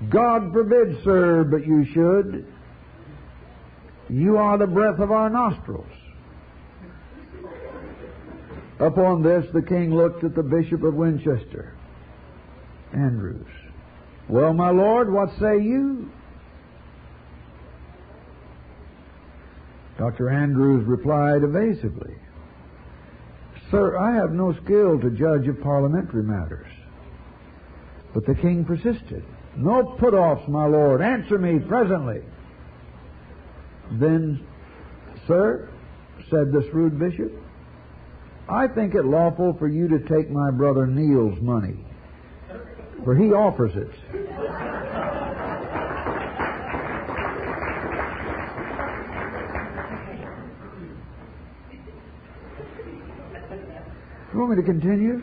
God forbid, sir, but you should. You are the breath of our nostrils. Upon this, the king looked at the Bishop of Winchester, Andrews. Well, my lord, what say you? Dr. Andrews replied evasively, Sir, I have no skill to judge of parliamentary matters. But the king persisted. No put-offs, my lord. Answer me presently. Then, sir, said the shrewd bishop, I think it lawful for you to take my brother Neil's money, for he offers it. You want me to continue?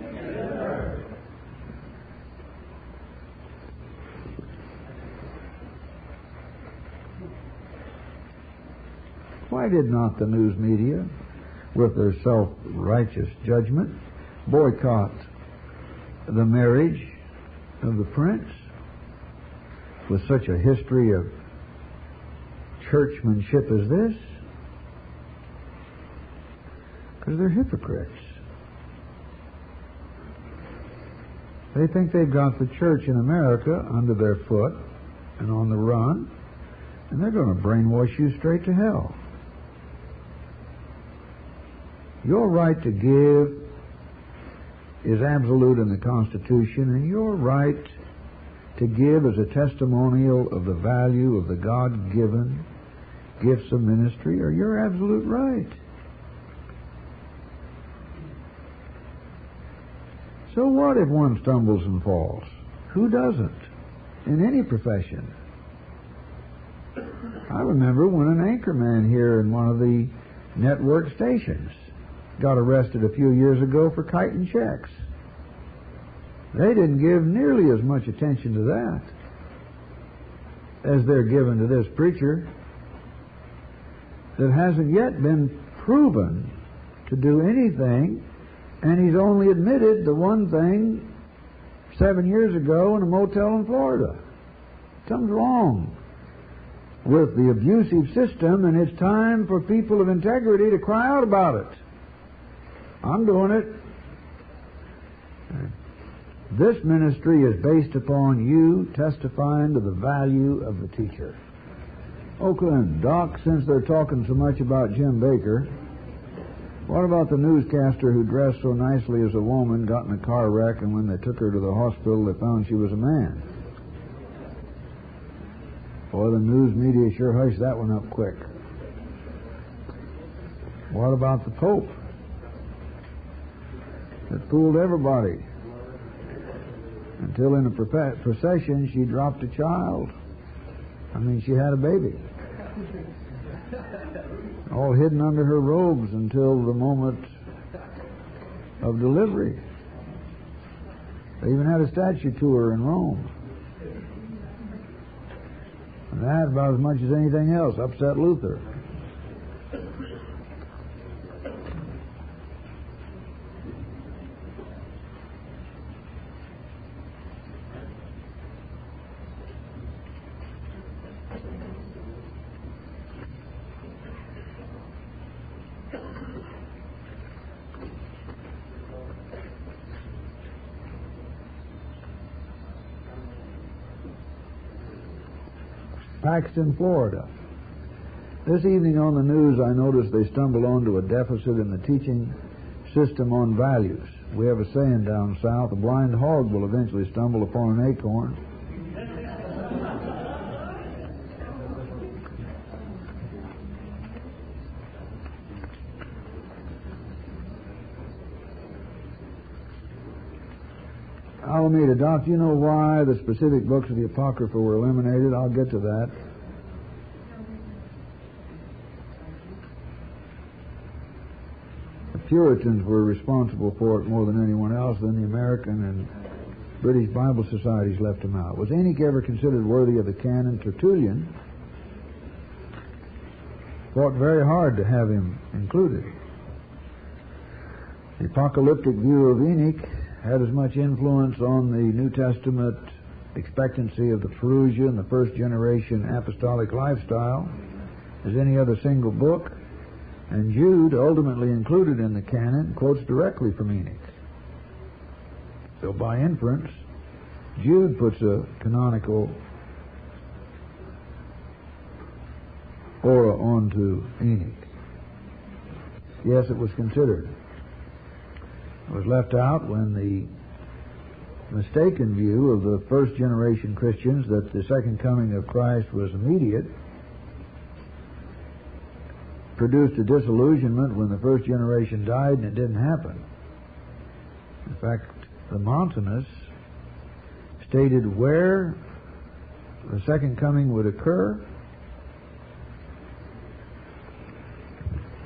Why did not the news media, with their self-righteous judgment, boycott the marriage of the prince with such a history of churchmanship as this? Because they're hypocrites. They think they've got the church in America under their foot and on the run, and they're going to brainwash you straight to hell. Your right to give is absolute in the Constitution, and your right to give is a testimonial of the value of the God-given gifts of ministry are your absolute right. So what if one stumbles and falls? Who doesn't? In any profession. I remember when an anchorman here in one of the network stations got arrested a few years ago for kiting checks. They didn't give nearly as much attention to that as they're given to this preacher that hasn't yet been proven to do anything, and he's only admitted the one thing 7 years ago in a motel in Florida. Something's wrong with the abusive system, and it's time for people of integrity to cry out about it. I'm doing it. This ministry is based upon you testifying to the value of the teacher. Oakland, Doc, since they're talking so much about Jim Bakker, what about the newscaster who dressed so nicely as a woman, got in a car wreck, and when they took her to the hospital, they found she was a man? Boy, the news media sure hushed that one up quick. What about the Pope? It fooled everybody. Until in a procession, she dropped a child. She had a baby. All hidden under her robes until the moment of delivery. They even had a statue tour in Rome. And that, about as much as anything else, upset Luther. Paxton, Florida. This evening on the news, I noticed they stumbled onto a deficit in the teaching system on values. We have a saying down south, a blind hog will eventually stumble upon an acorn. Alameda, Doc, do you know why the specific books of the Apocrypha were eliminated? I'll get to that. The Puritans were responsible for it more than anyone else. Then the American and British Bible Societies left them out. Was Enoch ever considered worthy of the canon? Tertullian fought very hard to have him included. The apocalyptic view of Enoch had as much influence on the New Testament expectancy of the Perusia and the first generation apostolic lifestyle as any other single book, and Jude, ultimately included in the canon, quotes directly from Enoch. So by inference, Jude puts a canonical aura onto Enoch. Yes, it was considered. It was left out when the mistaken view of the first generation Christians that the second coming of Christ was immediate produced a disillusionment when the first generation died and it didn't happen. In fact, the Montanists stated where the second coming would occur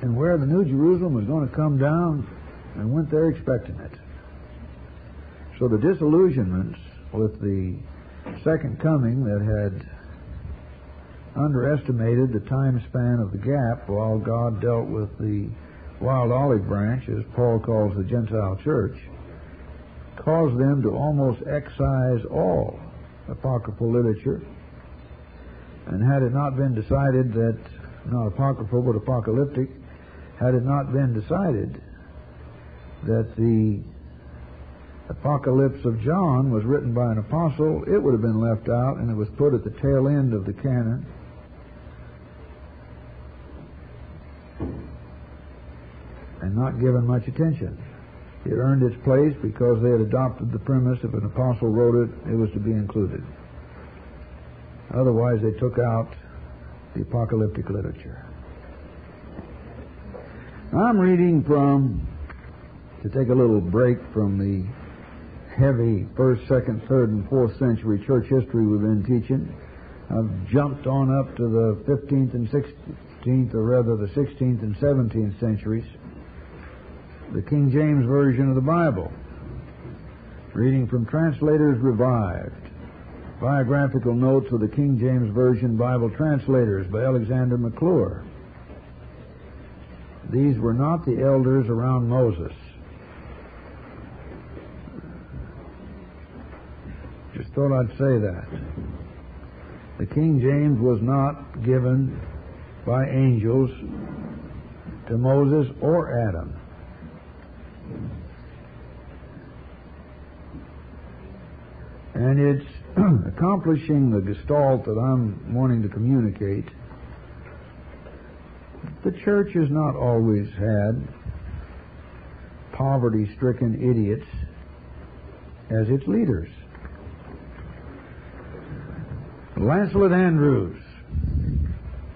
and where the New Jerusalem was going to come down, and went there expecting it. So the disillusionments with the second coming that had underestimated the time span of the gap while God dealt with the wild olive branch, as Paul calls the Gentile church, caused them to almost excise all apocryphal literature. And had it not been decided that, not apocryphal but apocalyptic, had it not been decided that the Apocalypse of John was written by an apostle, it would have been left out and it was put at the tail end of the canon. And not given much attention. It earned its place because they had adopted the premise if an apostle wrote it, it was to be included. Otherwise, they took out the apocalyptic literature. I'm reading from, to take a little break from the heavy 1st, 2nd, 3rd, and 4th century church history we've been teaching. I've jumped on up to the 15th and 16th, or rather the 16th and 17th centuries, the King James Version of the Bible. Reading from Translators Revived, Biographical Notes of the King James Version Bible Translators by Alexander McClure. These were not the elders around Moses. Just thought I'd say that. The King James was not given by angels to Moses or Adam. And it's accomplishing the gestalt that I'm wanting to communicate. The church has not always had poverty-stricken idiots as its leaders. Lancelot Andrews,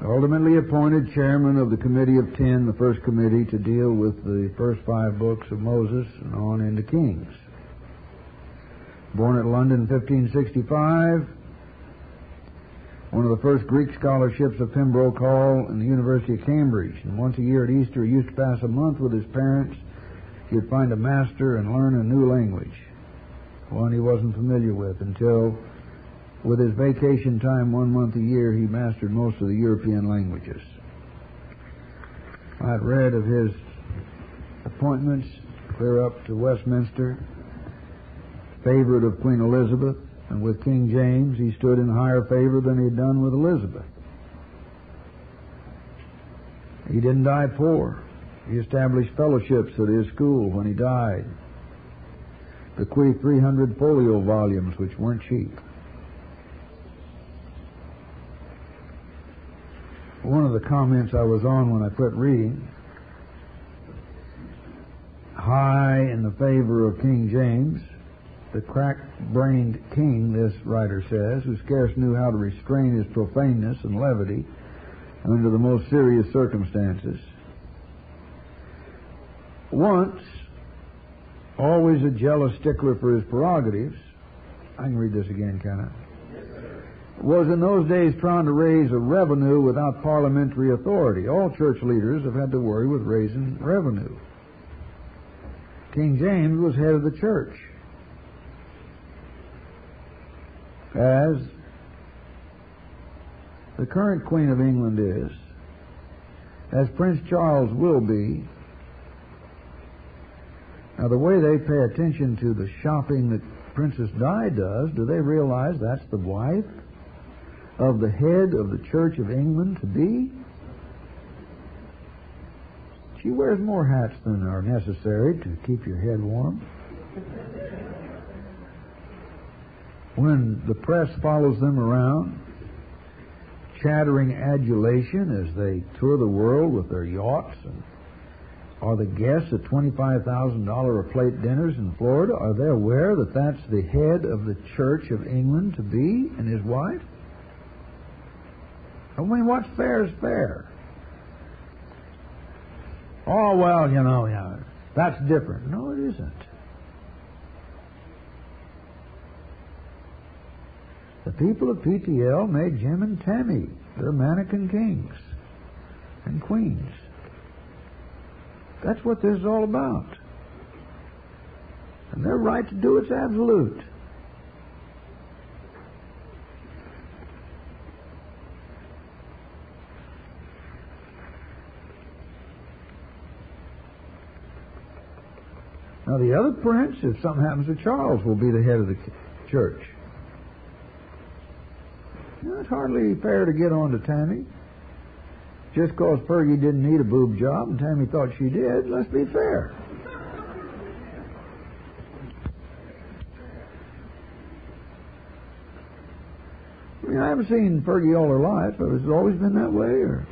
ultimately appointed chairman of the Committee of 10, the first committee to deal with the first 5 books of Moses and on into Kings. Born at London in 1565, one of the first Greek scholarships of Pembroke Hall in the University of Cambridge. And once a year at Easter, he used to pass a month with his parents. He'd find a master and learn a new language, one he wasn't familiar with, until with his vacation time 1 month a year, he mastered most of the European languages. I'd read of his appointments clear up to Westminster, favorite of Queen Elizabeth, and with King James he stood in higher favor than he'd done with Elizabeth. He didn't die poor. He established fellowships at his school when he died, bequeathed 300 folio volumes, which weren't cheap. One of the comments I was on when I quit reading, high in the favor of King James, the crack-brained king, this writer says, who scarce knew how to restrain his profaneness and levity under the most serious circumstances. Once, always a jealous stickler for his prerogatives, I can read this again, can I? Was in those days trying to raise a revenue without parliamentary authority. All church leaders have had to worry with raising revenue. King James was head of the church, as the current Queen of England is, as Prince Charles will be. Now, the way they pay attention to the shopping that Princess Di does, do they realize that's the wife of the head of the Church of England to be? She wears more hats than are necessary to keep your head warm. When the press follows them around, chattering adulation as they tour the world with their yachts, and are the guests at $25,000 a plate dinners in Florida, are they aware that that's the head of the Church of England to be and his wife? I mean, what's fair is fair. Oh, well, yeah, that's different. No, it isn't. The people of PTL made Jim and Tammy their mannequin kings and queens. That's what this is all about. And their right to do it's absolute. Now the other prince, if something happens to Charles, will be the head of the church. It's hardly fair to get on to Tammy. Just because Fergie didn't need a boob job and Tammy thought she did, let's be fair. I mean, I haven't seen Fergie all her life, but has it always been that way? Or?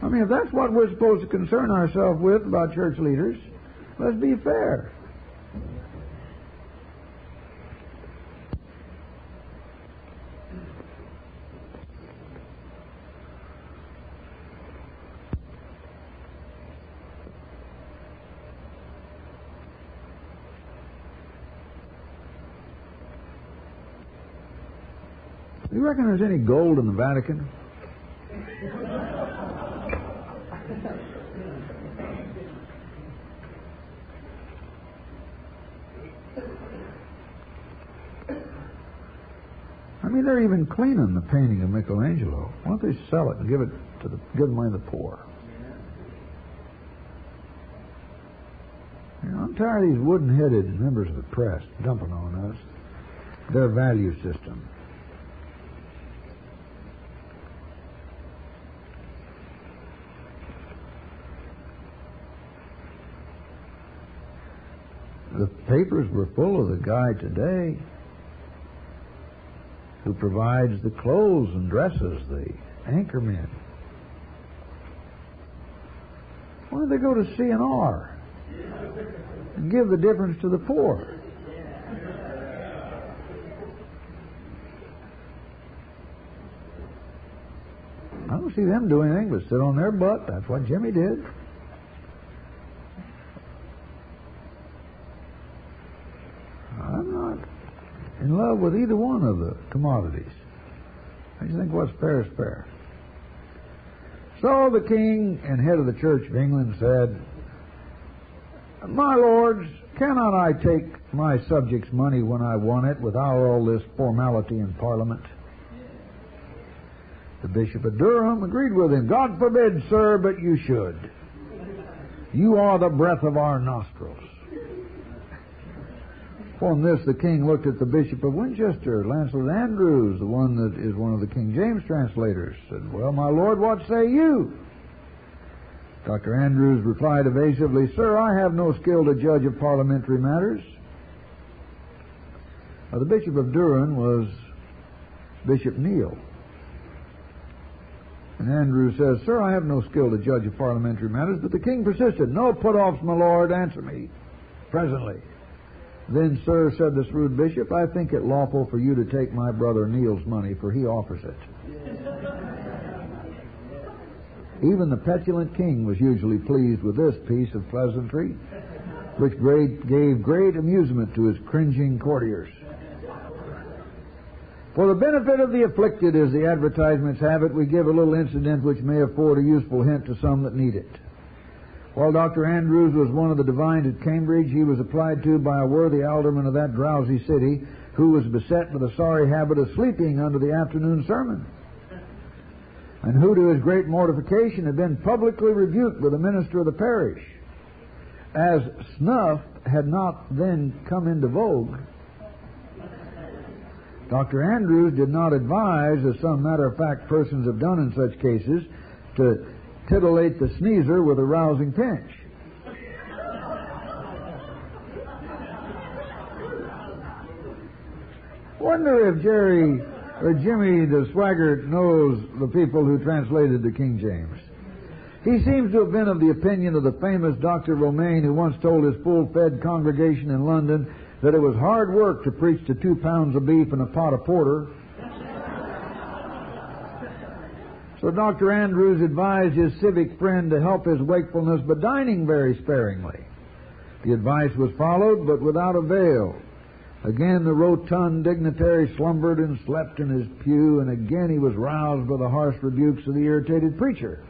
I mean, if that's what we're supposed to concern ourselves with about church leaders, let's be fair. You reckon there's any gold in the Vatican? I mean, they're even cleaning the painting of Michelangelo. Why don't they sell it and give the money to the poor? You know, I'm tired of these wooden-headed members of the press dumping on us their value system. The papers were full of the guy today who provides the clothes and dresses, the anchormen. Why don't they go to C&R and give the difference to the poor? I don't see them doing anything but sit on their butt. That's what Jimmy did. I'm not in love with either one of the commodities. I just think what's fair is fair. So the king and head of the Church of England said, "My lords, cannot I take my subjects' money when I want it without all this formality in Parliament?" The Bishop of Durham agreed with him. "God forbid, sir, but you should. You are the breath of our nostrils." Upon this, the king looked at the Bishop of Winchester, Lancelot Andrews, the one that is one of the King James translators, said, "Well, my lord, what say you?" Dr. Andrews replied evasively, "Sir, I have no skill to judge of parliamentary matters." Now, the Bishop of Durham was Bishop Neal. And Andrews says, "Sir, I have no skill to judge of parliamentary matters," but the king persisted. "No put-offs, my lord, answer me presently." "Then, sir," said this rude bishop, "I think it lawful for you to take my brother Neal's money, for he offers it." Even the petulant king was usually pleased with this piece of pleasantry, which gave great amusement to his cringing courtiers. For the benefit of the afflicted, as the advertisements have it, we give a little incident which may afford a useful hint to some that need it. While Dr. Andrews was one of the divines at Cambridge, he was applied to by a worthy alderman of that drowsy city who was beset with a sorry habit of sleeping under the afternoon sermon. and who, to his great mortification, had been publicly rebuked by the minister of the parish. As snuff had not then come into vogue, Dr. Andrews did not advise, as some matter-of-fact persons have done in such cases, to titillate the sneezer with a rousing pinch. Wonder if Jerry or Jimmy the Swaggart knows the people who translated the King James. He seems to have been of the opinion of the famous Dr. Romaine, who once told his full-fed congregation in London that it was hard work to preach to 2 pounds of beef and a pot of porter. So Dr. Andrews advised his civic friend to help his wakefulness by dining very sparingly. The advice was followed, but without avail. Again the rotund dignitary slumbered and slept in his pew, and again he was roused by the harsh rebukes of the irritated preacher.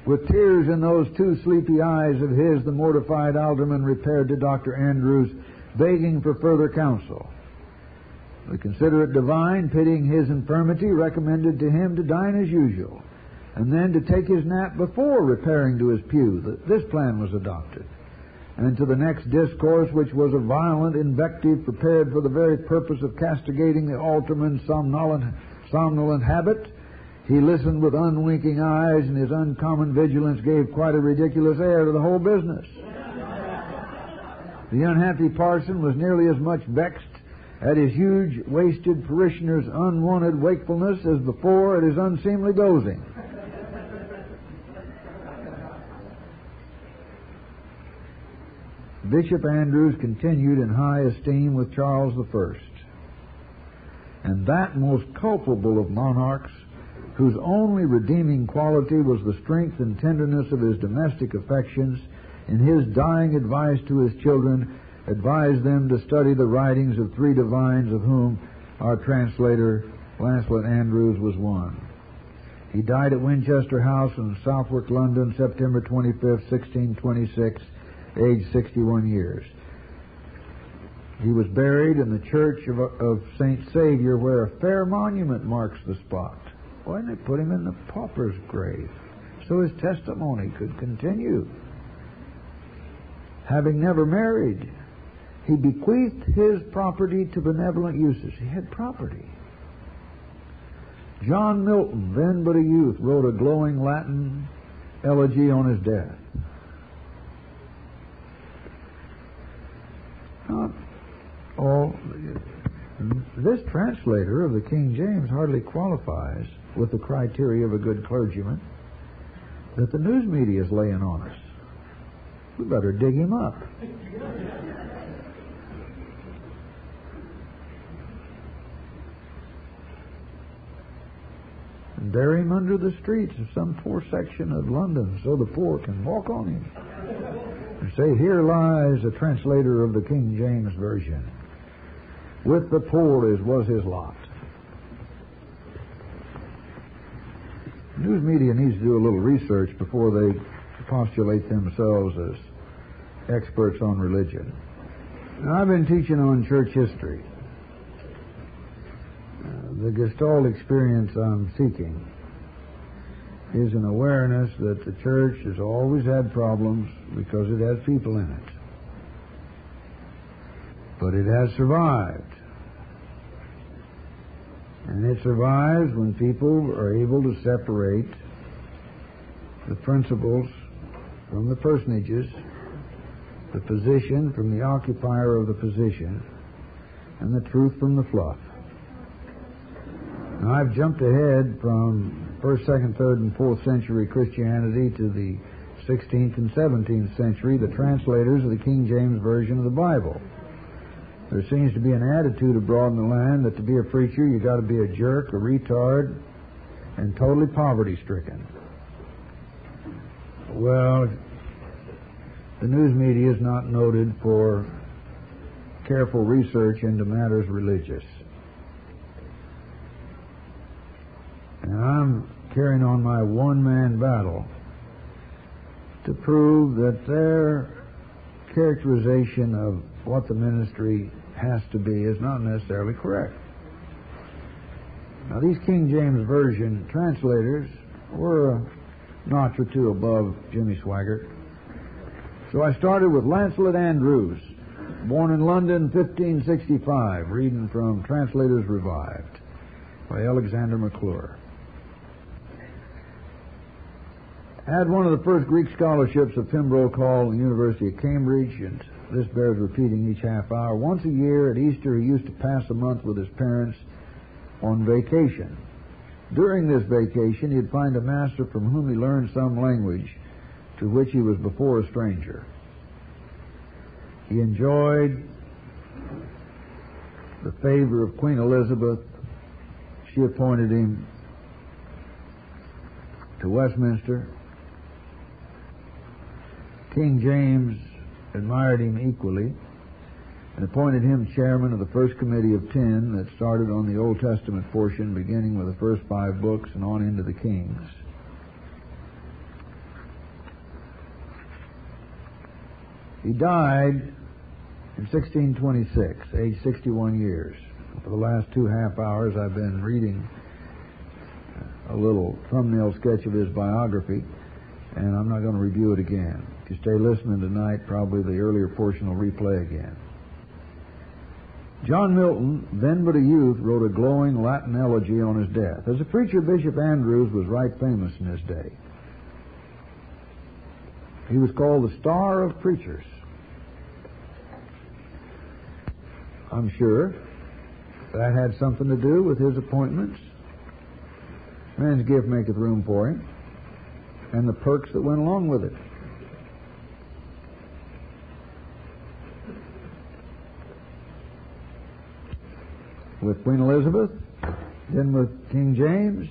With tears in those 2 sleepy eyes of his, the mortified alderman repaired to Dr. Andrews, begging for further counsel. The considerate divine, pitying his infirmity, recommended to him to dine as usual, and then to take his nap before repairing to his pew. This plan was adopted. And to the next discourse, which was a violent invective prepared for the very purpose of castigating the alderman's somnolent habit, he listened with unwinking eyes, and his uncommon vigilance gave quite a ridiculous air to the whole business. The unhappy parson was nearly as much vexed at his huge, wasted parishioner's unwonted wakefulness as before at his unseemly dozing. Bishop Andrews continued in high esteem with Charles I, and that most culpable of monarchs, whose only redeeming quality was the strength and tenderness of his domestic affections, in his dying advice to his children, advised them to study the writings of 3 divines, of whom our translator, Lancelot Andrews, was one. He died at Winchester House in Southwark, London, September 25th, 1626, aged 61 years. He was buried in the church of St. Saviour, where a fair monument marks the spot. Why didn't they put him in the pauper's grave, so his testimony could continue? Having never married, he bequeathed his property to benevolent uses. He had property. John Milton, then but a youth, wrote a glowing Latin elegy on his death. This translator of the King James hardly qualifies with the criteria of a good clergyman that the news media is laying on us. We better dig him up. And bury him under the streets of some poor section of London so the poor can walk on him and say, "Here lies a translator of the King James Version. With the poor was his lot." News media needs to do a little research before they postulate themselves as experts on religion. Now, I've been teaching on church history. The Gestalt experience I'm seeking is an awareness that the church has always had problems because it has people in it. But it has survived. And it survives when people are able to separate the principles from the personages, the position from the occupier of the position, and the truth from the fluff. Now, I've jumped ahead from 1st, 2nd, 3rd, and 4th century Christianity to the 16th and 17th century, the translators of the King James Version of the Bible. There seems to be an attitude abroad in the land that to be a preacher you got to be a jerk, a retard, and totally poverty-stricken. Well, the news media is not noted for careful research into matters religious. And I'm carrying on my one-man battle to prove that their characterization of what the ministry has to be is not necessarily correct. Now, these King James Version translators were a notch or two above Jimmy Swaggart. So I started with Lancelot Andrewes, born in London, 1565, reading from Translators Revived by Alexander McClure. Had one of the first Greek scholarships of Pembroke Hall and the University of Cambridge, and this bears repeating each half hour. Once a year at Easter, he used to pass a month with his parents on vacation. During this vacation, he'd find a master from whom he learned some language to which he was before a stranger. He enjoyed the favor of Queen Elizabeth. She appointed him to Westminster. King James admired him equally and appointed him chairman of the first committee of 10 that started on the Old Testament portion, beginning with the first 5 books and on into the Kings. He died in 1626, age 61 years. For the last 2 half hours, I've been reading a little thumbnail sketch of his biography, and I'm not going to review it again. If you stay listening tonight, probably the earlier portion will replay again. John Milton, then but a youth, wrote a glowing Latin elegy on his death. As a preacher, Bishop Andrewes was right famous in his day. He was called the Star of Preachers. I'm sure that had something to do with his appointments. Man's gift maketh room for him, and the perks that went along with it. With Queen Elizabeth, then with King James,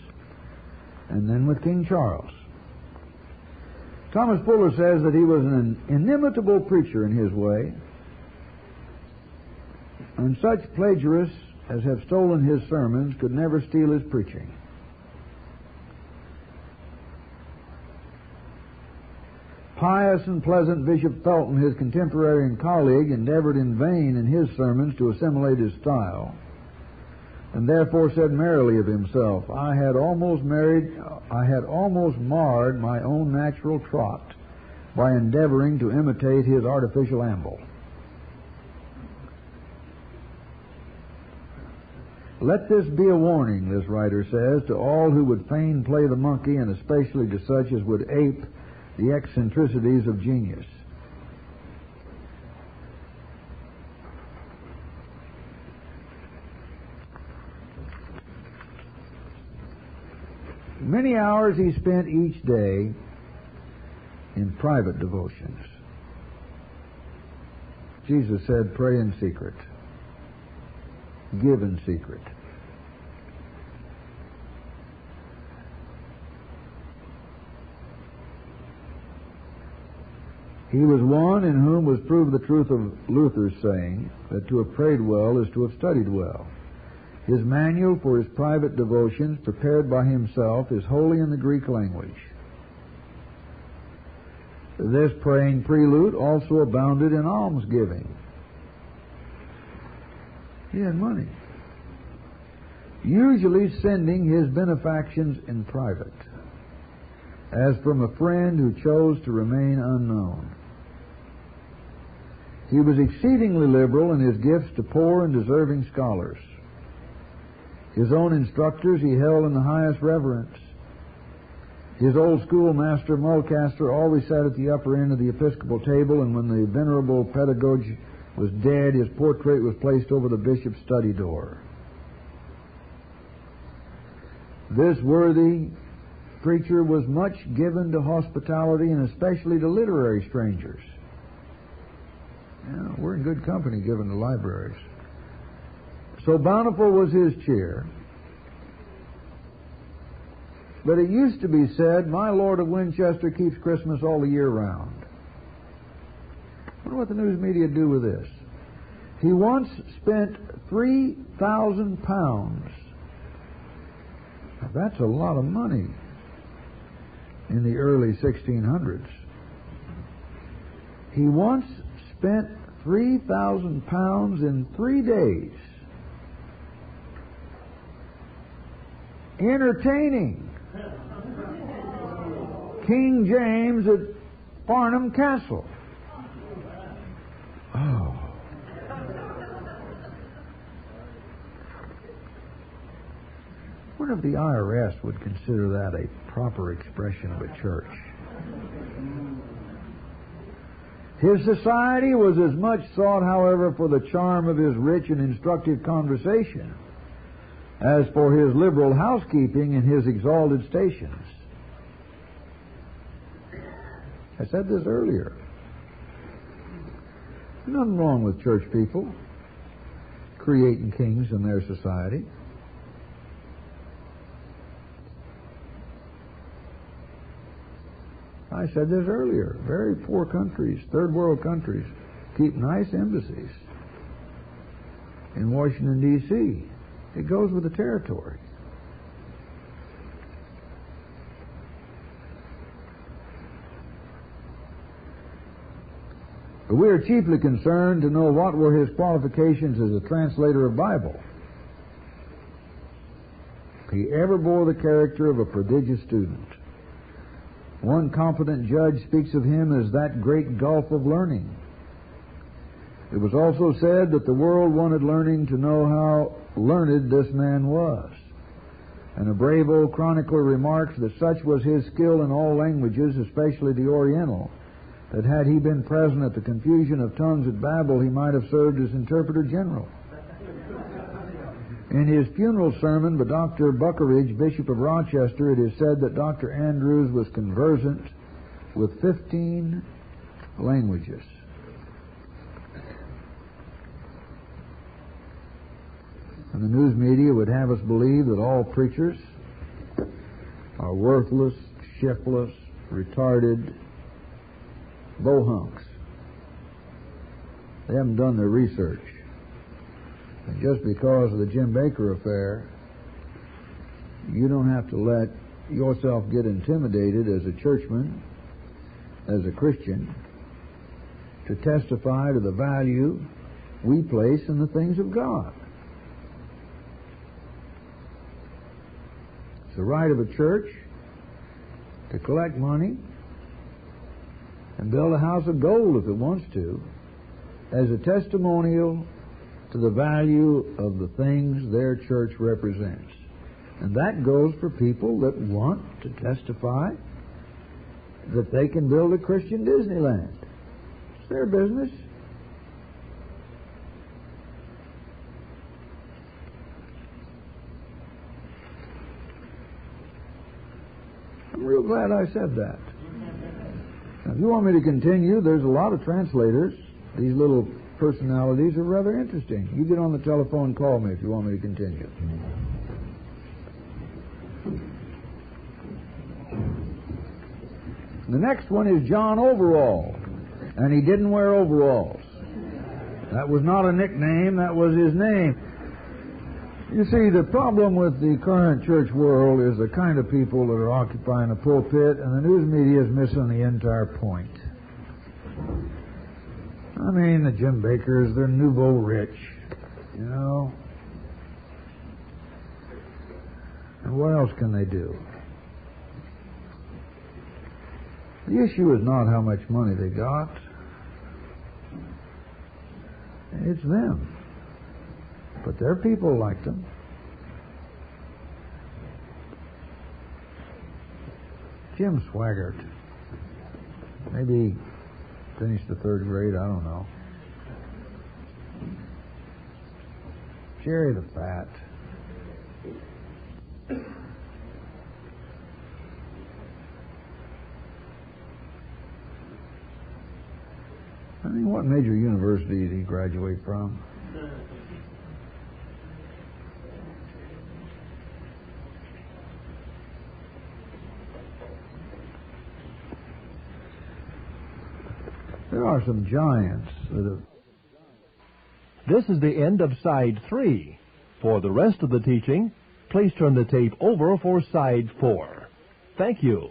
and then with King Charles. Thomas Fuller says that he was an inimitable preacher in his way, and such plagiarists as have stolen his sermons could never steal his preaching. Pious and pleasant Bishop Felton, his contemporary and colleague, endeavored in vain in his sermons to assimilate his style, and therefore said merrily of himself, I had almost marred my own natural trot by endeavoring to imitate his artificial amble. Let this be a warning, this writer says, to all who would fain play the monkey, and especially to such as would ape the eccentricities of genius. Many hours he spent each day in private devotions. Jesus said, pray in secret, give in secret. He was one in whom was proved the truth of Luther's saying that to have prayed well is to have studied well. His manual for his private devotions, prepared by himself, is wholly in the Greek language. This praying prelude also abounded in almsgiving. He had money. Usually sending his benefactions in private, as from a friend who chose to remain unknown. He was exceedingly liberal in his gifts to poor and deserving scholars. His own instructors he held in the highest reverence. His old schoolmaster, Mulcaster, always sat at the upper end of the episcopal table, and when the venerable pedagogue was dead, his portrait was placed over the bishop's study door. This worthy preacher was much given to hospitality, and especially to literary strangers. Yeah, we're in good company given to libraries. So bountiful was his cheer that it used to be said, my Lord of Winchester keeps Christmas all the year round. I wonder what the news media do with this. He once spent £3,000. Now, that's a lot of money in the early 1600s. He once spent £3,000 in 3 days entertaining King James at Farnham Castle. Oh. I wonder if the IRS would consider that a proper expression of a church. His society was as much sought, however, for the charm of his rich and instructive conversation as for his liberal housekeeping and his exalted stations. I said this earlier. Nothing wrong with church people creating kings in their society. I said this earlier. Very poor countries, third world countries, keep nice embassies in Washington, D.C. It goes with the territory. But we are chiefly concerned to know what were his qualifications as a translator of Bible. He ever bore the character of a prodigious student. One competent judge speaks of him as that great gulf of learning. It was also said that the world wanted learning to know how learned this man was. And a brave old chronicler remarks that such was his skill in all languages, especially the Oriental, that had he been present at the confusion of tongues at Babel, he might have served as interpreter general. In his funeral sermon by Dr. Buckeridge, Bishop of Rochester, it is said that Dr. Andrews was conversant with 15 languages. And the news media would have us believe that all preachers are worthless, shiftless, retarded bohunks. They haven't done their research. And just because of the Jim Baker affair, you don't have to let yourself get intimidated as a churchman, as a Christian, to testify to the value we place in the things of God. It's the right of a church to collect money and build a house of gold if it wants to, as a testimonial to the value of the things their church represents. And that goes for people that want to testify that they can build a Christian Disneyland. It's their business. I'm real glad I said that. Now, if you want me to continue, there's a lot of translators. These little personalities are rather interesting. You get on the telephone and call me if you want me to continue. The next one is John Overall, and he didn't wear overalls. That was not a nickname, that was his name. You see, the problem with the current church world is the kind of people that are occupying the pulpit, and the news media is missing the entire point. I mean, the Jim Bakers, they're nouveau rich, you know. And what else can they do? The issue is not how much money they got. It's them. But their people liked them. Jim Swaggart. Maybe finished the third grade, I don't know. Jerry the Fat. I mean, what major university did he graduate from? There are some giants that have... This is the end of Side 3. For the rest of the teaching, please turn the tape over for Side 4. Thank you.